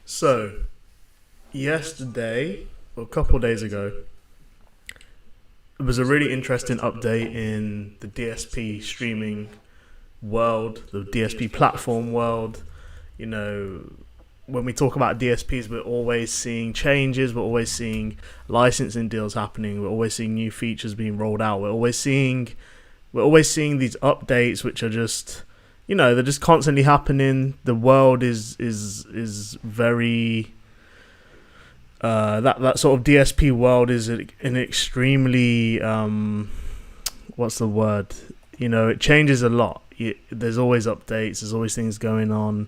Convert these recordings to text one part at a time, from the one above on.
So, yesterday, or a couple of days ago, it was a really interesting update in the DSP streaming world, the DSP platform world. You know, when we talk about DSPs, we're always seeing changes, we're always seeing licensing deals happening, we're always seeing new features being rolled out, we're always seeing these updates which are just they're just constantly happening. The world is very that sort of DSP world is an extremely what's the word? It changes a lot. There's always updates. There's always things going on.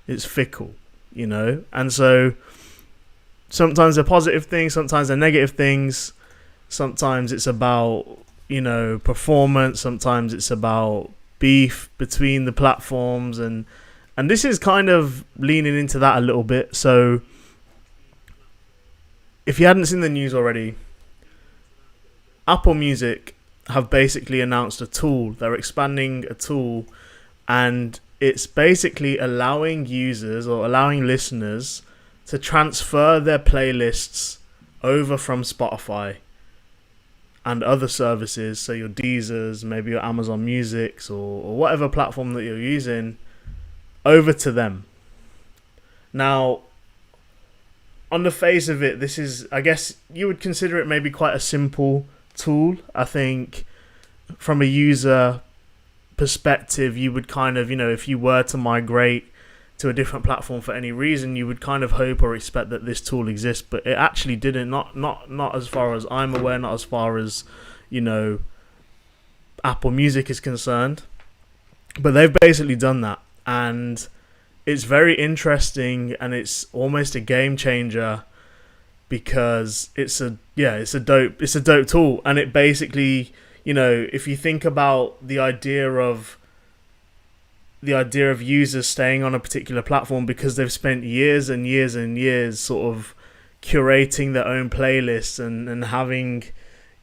It's fickle, and so sometimes they're positive things, sometimes they're negative things. Sometimes it's about performance. Sometimes it's about beef between the platforms, and this is kind of leaning into that a little bit. So if you hadn't seen the news already, Apple Music have basically announced a tool. They're expanding a tool, and it's basically allowing users or allowing listeners to transfer their playlists over from Spotify and other services, so your Deezers, maybe your Amazon Musics, or whatever platform that you're using, over to them. Now, on the face of it, this is, I guess you would consider it maybe quite a simple tool. I think from a user perspective, you would kind of, if you were to migrate to a different platform for any reason, you would kind of hope or expect that this tool exists, but it actually didn't. Not as far as I'm aware, not as far as Apple Music is concerned. But they've basically done that, and it's very interesting, and it's almost a game changer because it's a dope tool, and it basically, if you think about the idea of users staying on a particular platform because they've spent years and years and years sort of curating their own playlists and having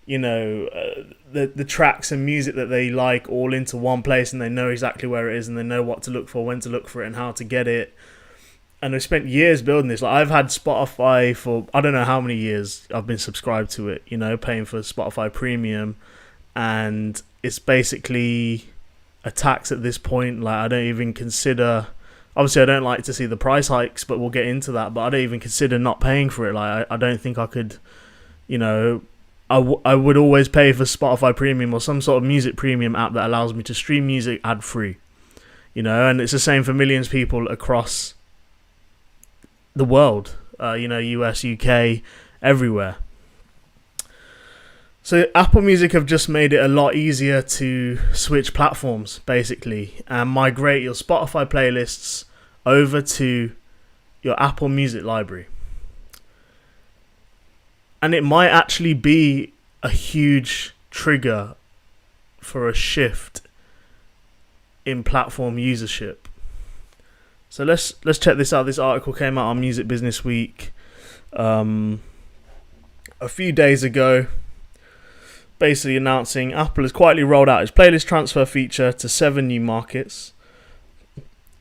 the tracks and music that they like all into one place, and they know exactly where it is, and they know what to look for, when to look for it, and how to get it. And they've spent years building this. Like, I've had Spotify for I don't know how many years. I've been subscribed to it, paying for Spotify Premium, and it's basically a tax at this point. Like, I don't even consider, obviously I don't like to see the price hikes, but we'll get into that, but I don't even consider not paying for it. Like, I don't think I could, I would always pay for Spotify Premium or some sort of music premium app that allows me to stream music ad free, and it's the same for millions of people across the world, US, UK, everywhere. So Apple Music have just made it a lot easier to switch platforms, basically, and migrate your Spotify playlists over to your Apple Music library. And it might actually be a huge trigger for a shift in platform usership. So let's check this out. This article came out on Music Business Week a few days ago, basically announcing Apple has quietly rolled out its playlist transfer feature to 7 new markets,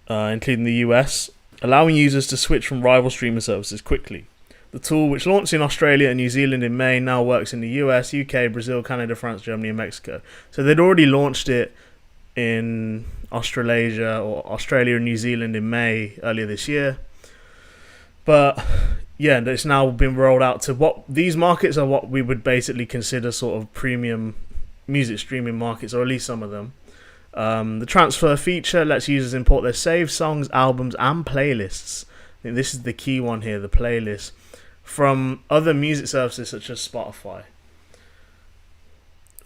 including the US, allowing users to switch from rival streaming services quickly. The tool, which launched in Australia and New Zealand in May, now works in the US, UK, Brazil, Canada, France, Germany, and Mexico. So they'd already launched it in Australasia or Australia and New Zealand in May earlier this year. But yeah, it's now been rolled out to what these markets are, what we would basically consider sort of premium music streaming markets, or at least some of them. The transfer feature lets users import their saved songs, albums, and playlists. I think this is the key one here, the playlist, from other music services such as Spotify.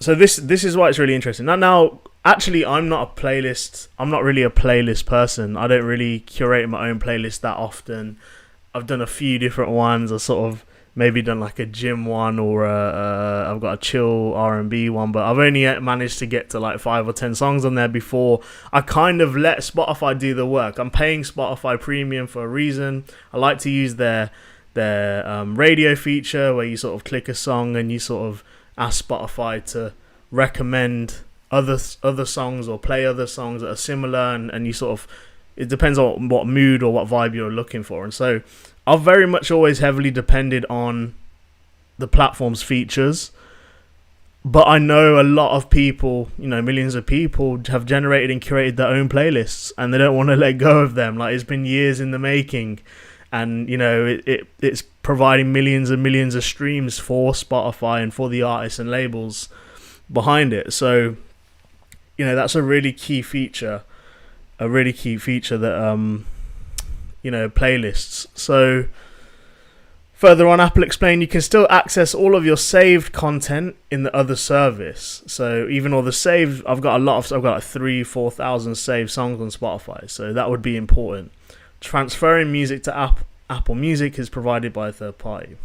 So this is why it's really interesting. Now, actually, I'm not really a playlist person. I don't really curate my own playlist that often. I've done a few different ones. I've sort of maybe done like a gym one, or I've got a chill R&B one, but I've only managed to get to like 5 or 10 songs on there before I kind of let Spotify do the work. I'm paying Spotify Premium for a reason. I like to use their radio feature where you sort of click a song and you sort of ask Spotify to recommend other songs or play other songs that are similar, and you sort of It depends on what mood or what vibe you're looking for. And so I've very much always heavily depended on the platform's features. But I know a lot of people, millions of people have generated and curated their own playlists, and they don't want to let go of them. Like, it's been years in the making, and it's providing millions and millions of streams for Spotify and for the artists and labels behind it. So, that's a really key feature. A really key feature that playlists. So further on, Apple explained you can still access all of your saved content in the other service. So even all the saved, I've got like 3,000-4,000 saved songs on Spotify. So that would be important. Transferring music to Apple Music is provided by a third party.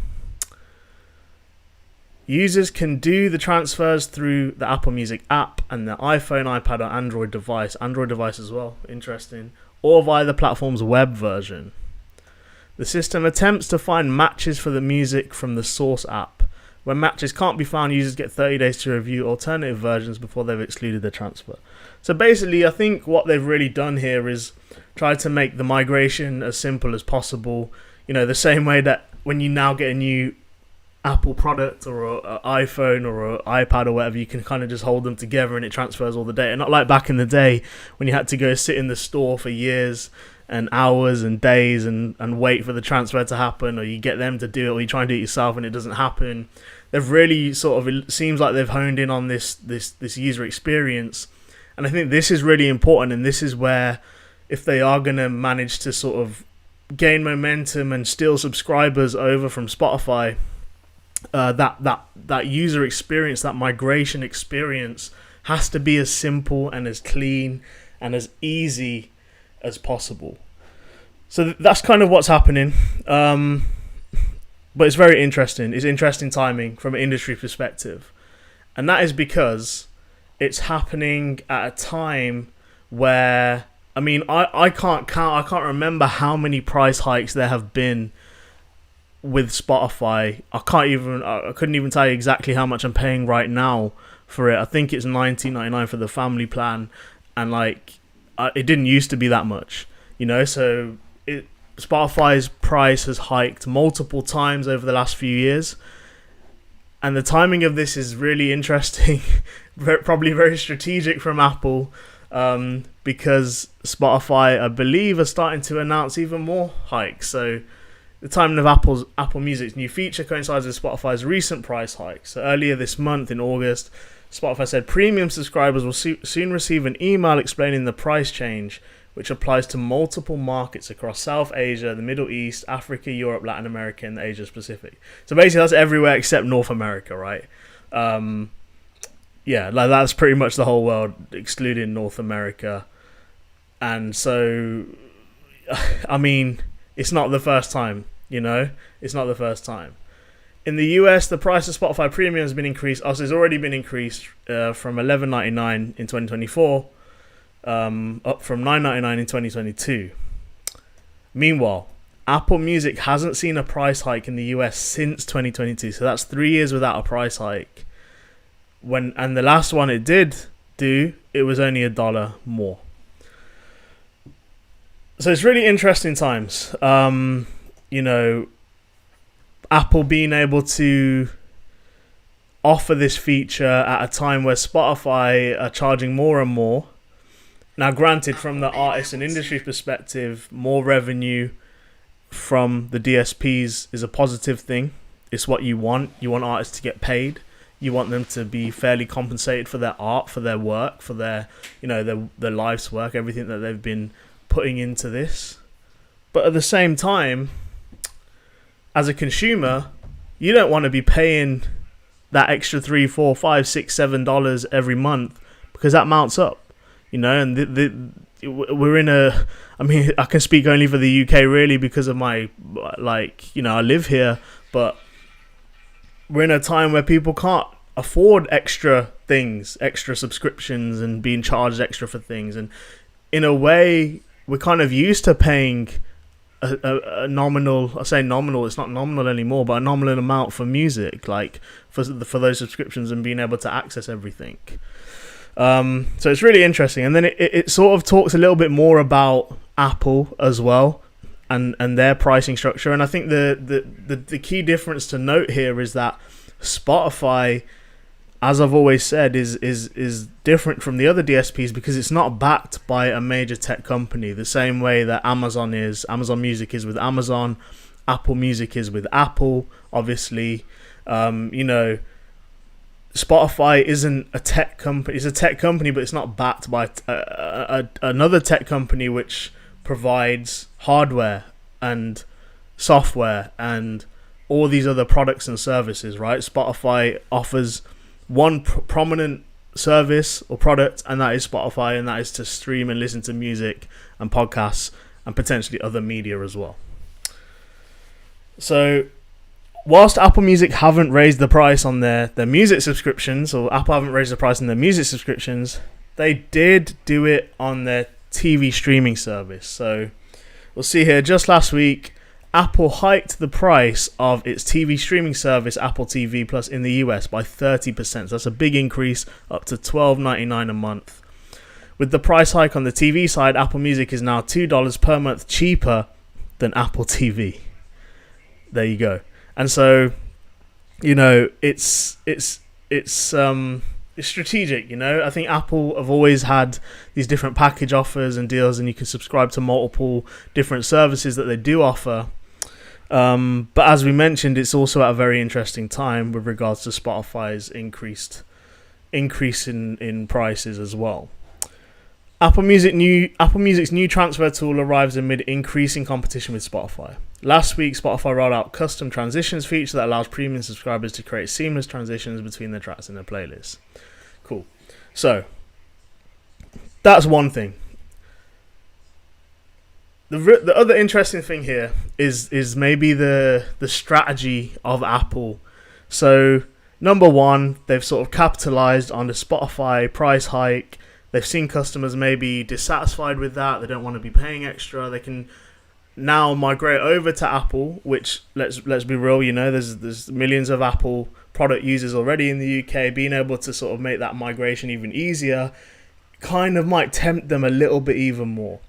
Users can do the transfers through the Apple Music app and the iPhone, iPad, or Android device as well, interesting, or via the platform's web version. The system attempts to find matches for the music from the source app. When matches can't be found, users get 30 days to review alternative versions before they've excluded the transfer. So basically, I think what they've really done here is try to make the migration as simple as possible. The same way that when you now get a new Apple product or an iPhone or an iPad or whatever, you can kind of just hold them together and it transfers all the data. Not like back in the day when you had to go sit in the store for years and hours and days and wait for the transfer to happen, or you get them to do it, or you try and do it yourself and it doesn't happen. They've really it seems like they've honed in on this user experience, and I think this is really important. And this is where, if they are going to manage to sort of gain momentum and steal subscribers over from Spotify, that user experience, that migration experience, has to be as simple and as clean and as easy as possible. So that's kind of what's happening. But it's very interesting. It's interesting timing from an industry perspective, and that is because it's happening at a time where, I can't count. I can't remember how many price hikes there have been with Spotify. I couldn't even tell you exactly how much I'm paying right now for it. I think it's $19.99 for the family plan, and it didn't used to be that much, so Spotify's price has hiked multiple times over the last few years, and the timing of this is really interesting. Probably very strategic from Apple, because Spotify, I believe, are starting to announce even more hikes. So the timing of Apple Music's new feature coincides with Spotify's recent price hike. So earlier this month, in August, Spotify said premium subscribers will soon receive an email explaining the price change, which applies to multiple markets across South Asia, the Middle East, Africa, Europe, Latin America, and the Asia Pacific. So basically that's everywhere except North America, right? That's pretty much the whole world, excluding North America. And so, it's not the first time, It's not the first time. In the US, the price of Spotify Premium has been increased. Also, it's already been increased from $11.99 in 2024, up from $9.99 in 2022. Meanwhile, Apple Music hasn't seen a price hike in the US since 2022. So that's 3 years without a price hike. And the last one it did do, it was only $1 more. So it's really interesting times. Apple being able to offer this feature at a time where Spotify are charging more and more. Now, granted, from the artist and industry perspective, more revenue from the DSPs is a positive thing. It's what you want. You want artists to get paid. You want them to be fairly compensated for their art, for their work, for their life's work, everything that they've been putting into this. But at the same time, as a consumer, you don't want to be paying that extra $3, $4, $5, $6, $7 every month, because that mounts up, and we're in I can speak only for the UK really because of my, I live here, but we're in a time where people can't afford extra things, extra subscriptions, and being charged extra for things. And in a way, we're kind of used to paying a nominal, I say nominal, it's not nominal anymore, but a nominal amount for music, for those subscriptions and being able to access everything. So it's really interesting. And then it sort of talks a little bit more about Apple as well, and their pricing structure. And I think the key difference to note here is that Spotify, as I've always said, is different from the other DSPs because it's not backed by a major tech company the same way that Amazon is. Amazon Music is with Amazon, Apple Music is with Apple, obviously. Spotify isn't a tech company. It's a tech company, but it's not backed by another tech company which provides hardware and software and all these other products and services, right? Spotify offers one prominent service or product, and that is Spotify, and that is to stream and listen to music and podcasts and potentially other media as well. So whilst Apple Music haven't raised the price on their music subscriptions, or Apple haven't raised the price on their music subscriptions, they did do it on their TV streaming service. So we'll see here, just last week, Apple hiked the price of its TV streaming service, Apple TV Plus, in the US by 30%. So that's a big increase, up to $12.99 a month. With the price hike on the TV side, Apple Music is now $2 per month cheaper than Apple TV. There you go. And so, it's strategic. I think Apple have always had these different package offers and deals, and you can subscribe to multiple different services that they do offer. But as we mentioned, it's also at a very interesting time with regards to Spotify's increase in prices as well. Apple Music's new transfer tool arrives amid increasing competition with Spotify. Last week, Spotify rolled out custom transitions feature that allows premium subscribers to create seamless transitions between their tracks and their playlists. Cool. So that's one thing. The other interesting thing here is maybe the strategy of Apple. So number one, they've sort of capitalized on the Spotify price hike. They've seen customers maybe dissatisfied with that. They don't want to be paying extra. They can now migrate over to Apple, which let's be real, there's millions of Apple product users already in the UK. Being able to sort of make that migration even easier kind of might tempt them a little bit even more.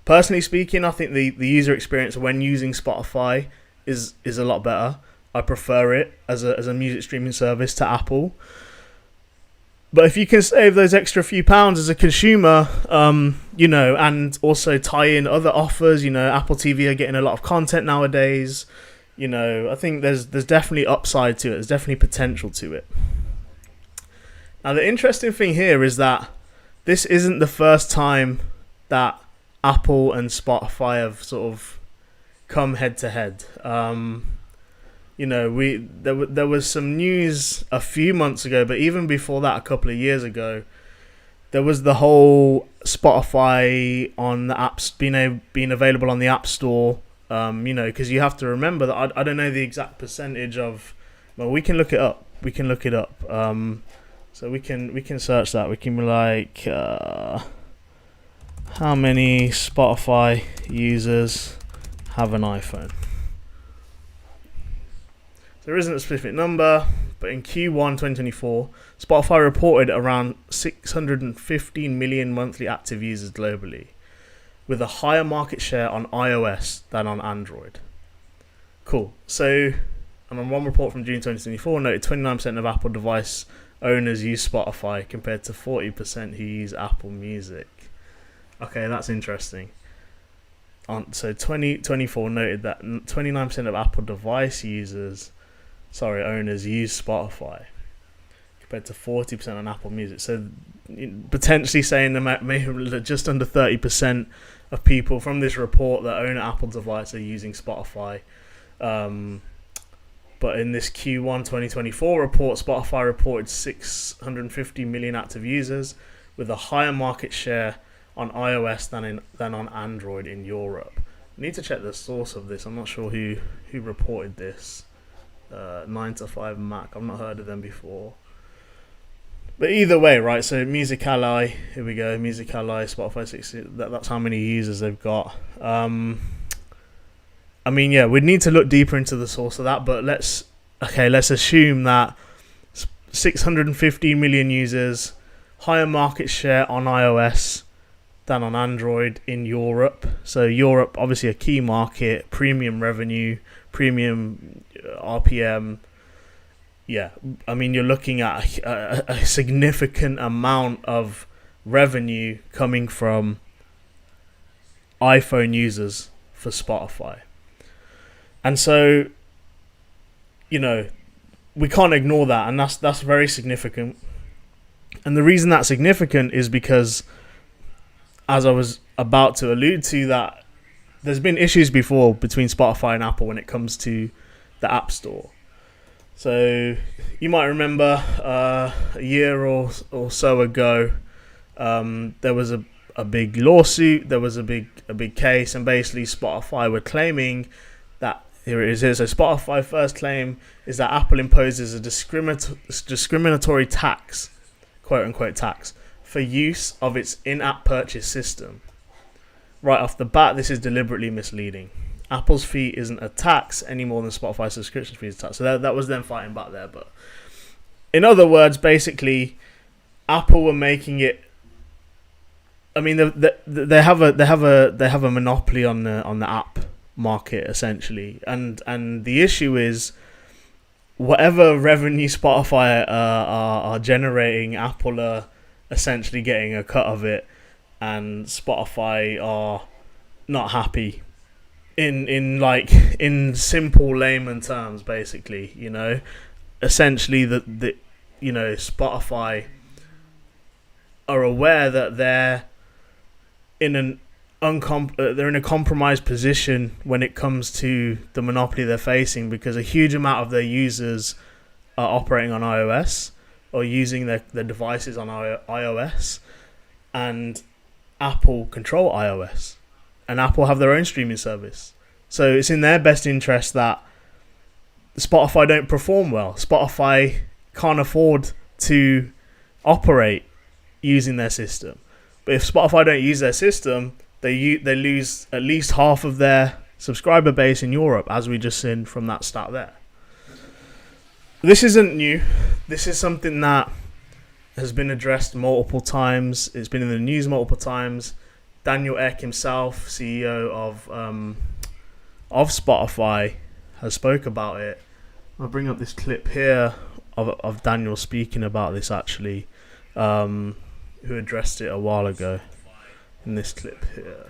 Personally speaking, I think the user experience when using Spotify is a lot better. I prefer it as a music streaming service to Apple. But if you can save those extra few pounds as a consumer, and also tie in other offers, Apple TV are getting a lot of content nowadays. I think there's definitely upside to it. There's definitely potential to it. Now, the interesting thing here is that this isn't the first time that Apple and Spotify have sort of come head to head. There was some news a few months ago, but even before that, a couple of years ago, there was the whole Spotify on the apps being available on the App Store. Because you have to remember that I don't know the exact percentage of. Well, we can look it up. So we can search that. We can be like, how many Spotify users have an iPhone? There isn't a specific number, but in Q1 2024, Spotify reported around 615 million monthly active users globally, with a higher market share on iOS than on Android. Cool. So, and on one report from June 2024, noted 29% of Apple device owners use Spotify compared to 40% who use Apple Music. Okay, that's interesting. So 2024 noted that 29% of Apple device owners use Spotify compared to 40% on Apple Music. So potentially saying that maybe just under 30% of people from this report that own an Apple device are using Spotify. But in this Q1 2024 report, Spotify reported 650 million active users with a higher market share on iOS than on Android in Europe. I need to check the source of this. I'm not sure who reported this. 9 to 5 Mac. I've not heard of them before. But either way, right? So Music Ally, here we go. Music Ally, Spotify 60. That's how many users they've got. We'd need to look deeper into the source of that. But let's assume that 615 million users, higher market share on iOS than on Android in Europe. So Europe, obviously a key market, premium revenue, premium RPM. Yeah, I mean, you're looking at a significant amount of revenue coming from iPhone users for Spotify. And so, we can't ignore that, and that's very significant. And the reason that's significant is because, as I was about to allude to, that there's been issues before between Spotify and Apple when it comes to the App Store. So you might remember a year or so ago, there was a big lawsuit, there was a big case, and basically Spotify were claiming that, here it is here. So Spotify first claim is that Apple imposes a discriminatory tax, quote unquote tax, for use of its in-app purchase system. Right off the bat, this is deliberately misleading. Apple's fee isn't a tax any more than Spotify's subscription fee is a tax. So that was them fighting back there. But in other words, basically, Apple were making it. I mean, they have a monopoly on the app market essentially, and the issue is whatever revenue Spotify are generating, Apple are essentially getting a cut of it, and Spotify are not happy. In simple layman terms, basically, essentially that Spotify are aware that they're in a compromised position when it comes to the monopoly they're facing, because a huge amount of their users are operating on iOS or using their devices on iOS, and Apple control iOS, and Apple have their own streaming service. So it's in their best interest that Spotify don't perform well. Spotify can't afford to operate using their system. But if Spotify don't use their system, they lose at least half of their subscriber base in Europe, as we just seen from that stat there. This isn't new. This is something that has been addressed multiple times. It's been in the news multiple times. Daniel Ek himself, CEO of Spotify, has spoke about it. I'll bring up this clip here of Daniel speaking about this, actually, who addressed it a while ago in this clip here.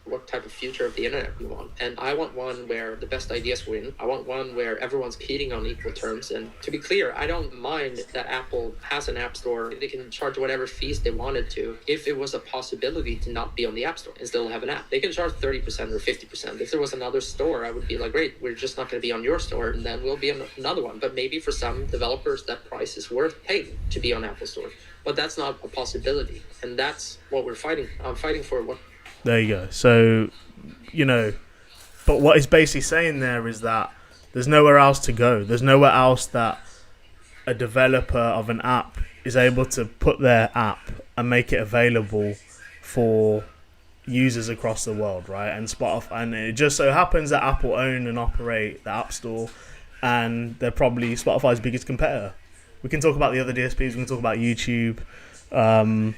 What type of future of the internet we want. And I want one where the best ideas win. I want one where everyone's competing on equal terms. And to be clear, I don't mind that Apple has an app store. They can charge whatever fees they wanted to if it was a possibility to not be on the app store and still have an app. They can charge 30% or 50%. If there was another store, I would be like, great, we're just not going to be on your store, and then we'll be on another one. But maybe for some developers, that price is worth paying to be on Apple Store. But that's not a possibility. And that's what we're fighting. I'm fighting for what. There you go. So, but what he's basically saying there is that there's nowhere else to go. There's nowhere else that a developer of an app is able to put their app and make it available for users across the world, right? And Spotify, and it just so happens that Apple own and operate the App Store, and they're probably Spotify's biggest competitor. We can talk about the other DSPs. We can talk about YouTube. But,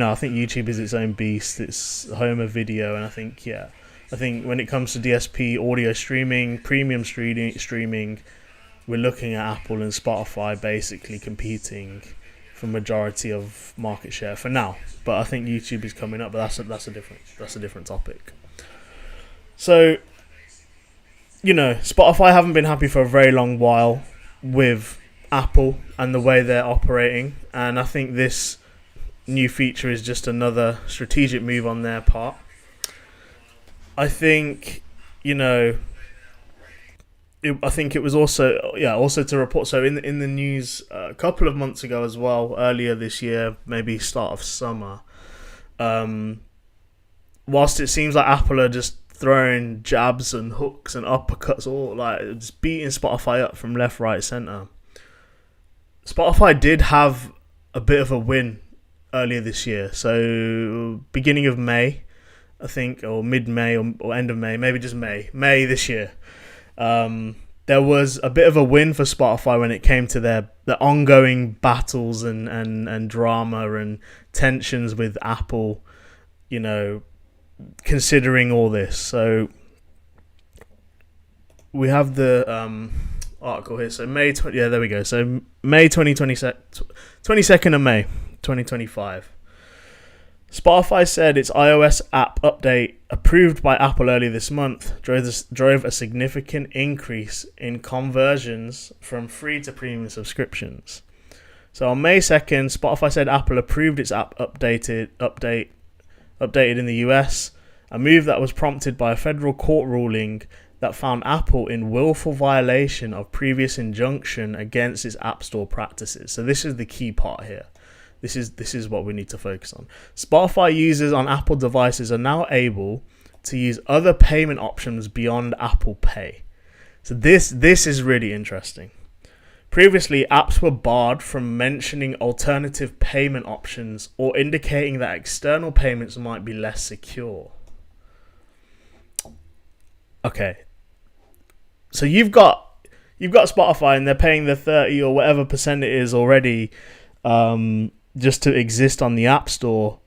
I think YouTube is its own beast. It's home of video. And I think when it comes to DSP audio streaming, premium streaming, we're looking at Apple and Spotify basically competing for majority of market share for now. But I think YouTube is coming up, but that's a different topic. So, Spotify haven't been happy for a very long while with Apple and the way they're operating. And I think this new feature is just another strategic move on their part. I think, I think it was also to report. So in the news a couple of months ago as well, earlier this year, maybe start of summer. Whilst it seems like Apple are just throwing jabs and hooks and uppercuts, all like just beating Spotify up from left, right, center. Spotify did have a bit of a win earlier this year. So beginning of May, I think, or mid-May or end of May, maybe just May this year. There was a bit of a win for Spotify when it came to the ongoing battles and drama and tensions with Apple you know, considering all this. So we have the article here. So May 20, yeah, there we go. So May 22nd of May 2025. Spotify said its iOS app update, approved by Apple early this month, drove a significant increase in conversions from free to premium subscriptions. So on May 2nd, Spotify said Apple approved its app updated in the US, a move that was prompted by a federal court ruling that found Apple in willful violation of previous injunction against its App Store practices. So this is the key part here. This is what we need to focus on. Spotify users on Apple devices are now able to use other payment options beyond Apple Pay. So this is really interesting. Previously, apps were barred from mentioning alternative payment options or indicating that external payments might be less secure. Okay. So you've got Spotify and they're paying the 30 or whatever percent it is already just to exist on the App Store.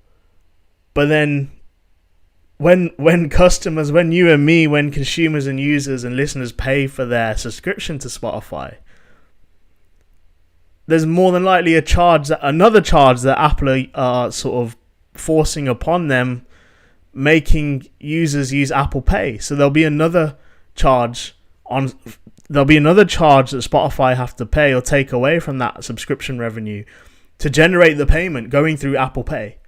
But then when customers, when you and me, when consumers and users and listeners pay for their subscription to Spotify, there's more than likely another charge that Apple are sort of forcing upon them, making users use Apple Pay. So there'll be another charge that Spotify have to pay or take away from that subscription revenue to generate the payment going through Apple Pay.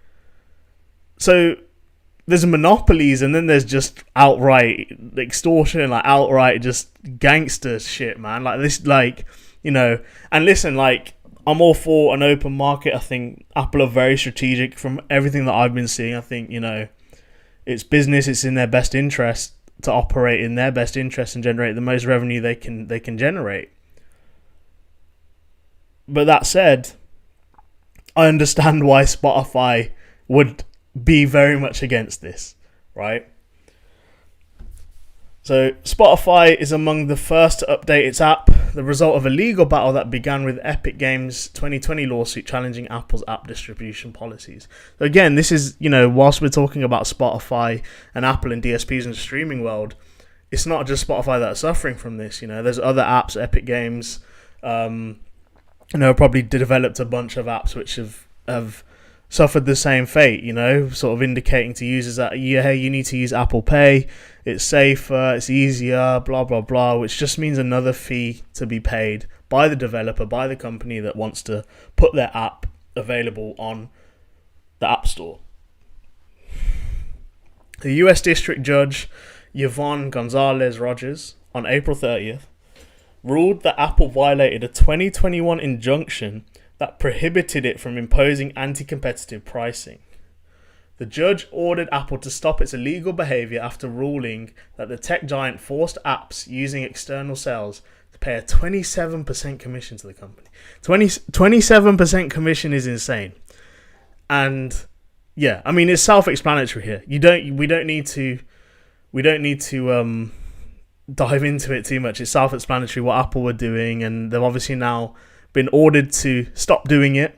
So there's monopolies, and then there's just outright extortion, like outright just gangster shit, man. Like this, like, you know, and listen, like, I'm all for an open market. I think Apple are very strategic from everything that I've been seeing. I think, you know, it's business. It's in their best interest to operate in their best interest and generate the most revenue they can generate. But that said, I understand why Spotify would be very much against this, right? So Spotify is among the first to update its app, the result of a legal battle that began with Epic Games' 2020 lawsuit challenging Apple's app distribution policies. So again, this is, you know, whilst we're talking about Spotify and Apple and DSPs in the streaming world, it's not just Spotify that are suffering from this. You know, there's other apps, Epic Games, you know, probably developed a bunch of apps which have suffered the same fate, you know, sort of indicating to users that, yeah, hey, you need to use Apple Pay, it's safer, it's easier, blah, blah, blah, which just means another fee to be paid by the developer, by the company that wants to put their app available on the App Store. The US District Judge Yvonne Gonzalez Rogers on April 30th ruled that Apple violated a 2021 injunction that prohibited it from imposing anti-competitive pricing. The judge ordered Apple to stop its illegal behavior after ruling that the tech giant forced apps using external sales to pay a 27% commission to the company. 27% commission is insane. And yeah, I mean, it's self-explanatory here. We don't need to dive into it too much. It's self-explanatory what Apple were doing, and they've obviously now been ordered to stop doing it.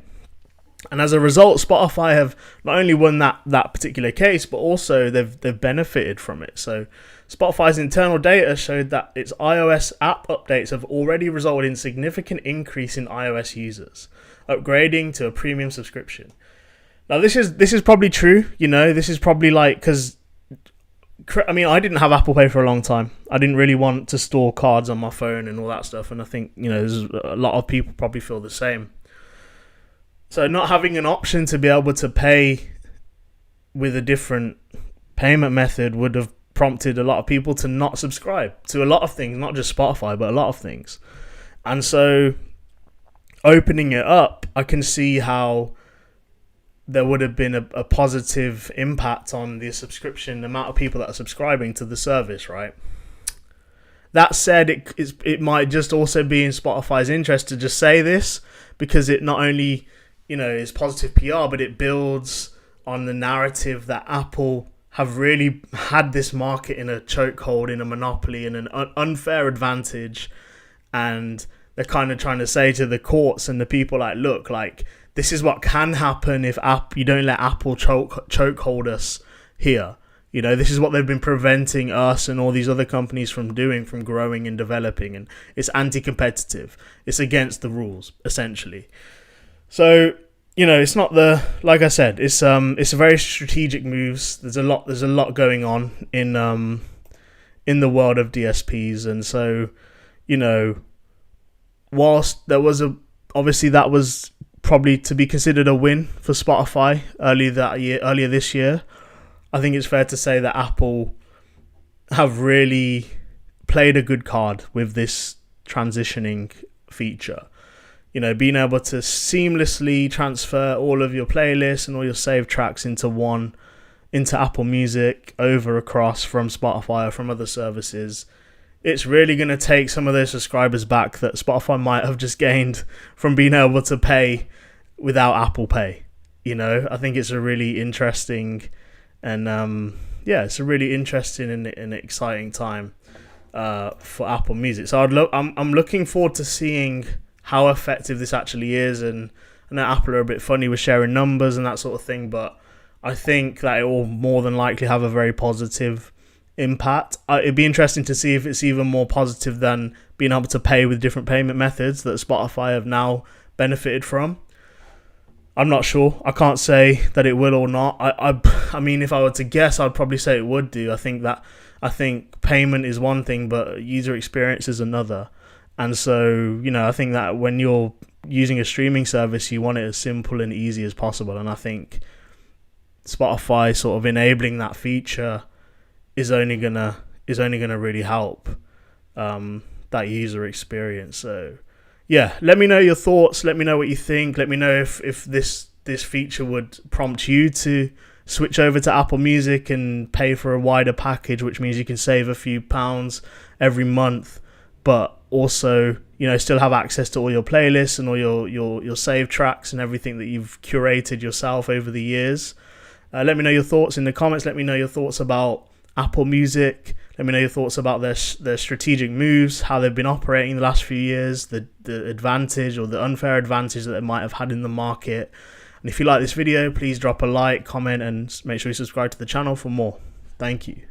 And as a result, Spotify have not only won that particular case, but also they've benefited from it. So Spotify's internal data showed that its iOS app updates have already resulted in significant increase in iOS users upgrading to a premium subscription. Now this is probably true. You know, this is probably like, because I mean, I didn't have Apple Pay for a long time. I didn't really want to store cards on my phone and all that stuff. And I think, you know, there's a lot of people probably feel the same. So not having an option to be able to pay with a different payment method would have prompted a lot of people to not subscribe to a lot of things, not just Spotify, but a lot of things. And so opening it up, I can see how there would have been a positive impact on the subscription, the amount of people that are subscribing to the service, right? That said, it might just also be in Spotify's interest to just say this, because it not only, you know, is positive PR, but it builds on the narrative that Apple have really had this market in a chokehold, in a monopoly, in an unfair advantage, and they're kind of trying to say to the courts and the people, like, look, like, this is what can happen if you don't let Apple chokehold us here. You know, this is what they've been preventing us and all these other companies from doing, from growing and developing. And it's anti-competitive. It's against the rules, essentially. So, you know, it's not like I said, it's a very strategic moves. There's a lot going on in the world of DSPs. And so, you know, whilst there was obviously that was probably to be considered a win for Spotify earlier this year, I think it's fair to say that Apple have really played a good card with this transitioning feature. You know, being able to seamlessly transfer all of your playlists and all your saved tracks into Apple Music across from Spotify or from other services. It's really going to take some of those subscribers back that Spotify might have just gained from being able to pay without Apple Pay. You know, I think it's a really interesting and it's a really interesting and exciting time for Apple Music. So I'm looking forward to seeing how effective this actually is. And I know Apple are a bit funny with sharing numbers and that sort of thing, but I think that it will more than likely have a very positive impact. It'd be interesting to see if it's even more positive than being able to pay with different payment methods that Spotify have now benefited from. I'm not sure. I can't say that it will or not. I mean, if I were to guess, I'd probably say it would do. I think payment is one thing, but user experience is another. And so, you know, I think that when you're using a streaming service, you want it as simple and easy as possible. And I think Spotify sort of enabling that feature is only gonna really help that user experience. So yeah, let me know your thoughts. Let me know what you think. Let me know if this feature would prompt you to switch over to Apple Music and pay for a wider package, which means you can save a few pounds every month, but also, you know, still have access to all your playlists and all your saved tracks and everything that you've curated yourself over the years. Let me know your thoughts in the comments. Let me know your thoughts about Apple Music. Let me know your thoughts about their strategic moves, how they've been operating the last few years, the advantage or the unfair advantage that they might have had in the market. And if you like this video, please drop a like, comment, and make sure you subscribe to the channel for more. Thank you.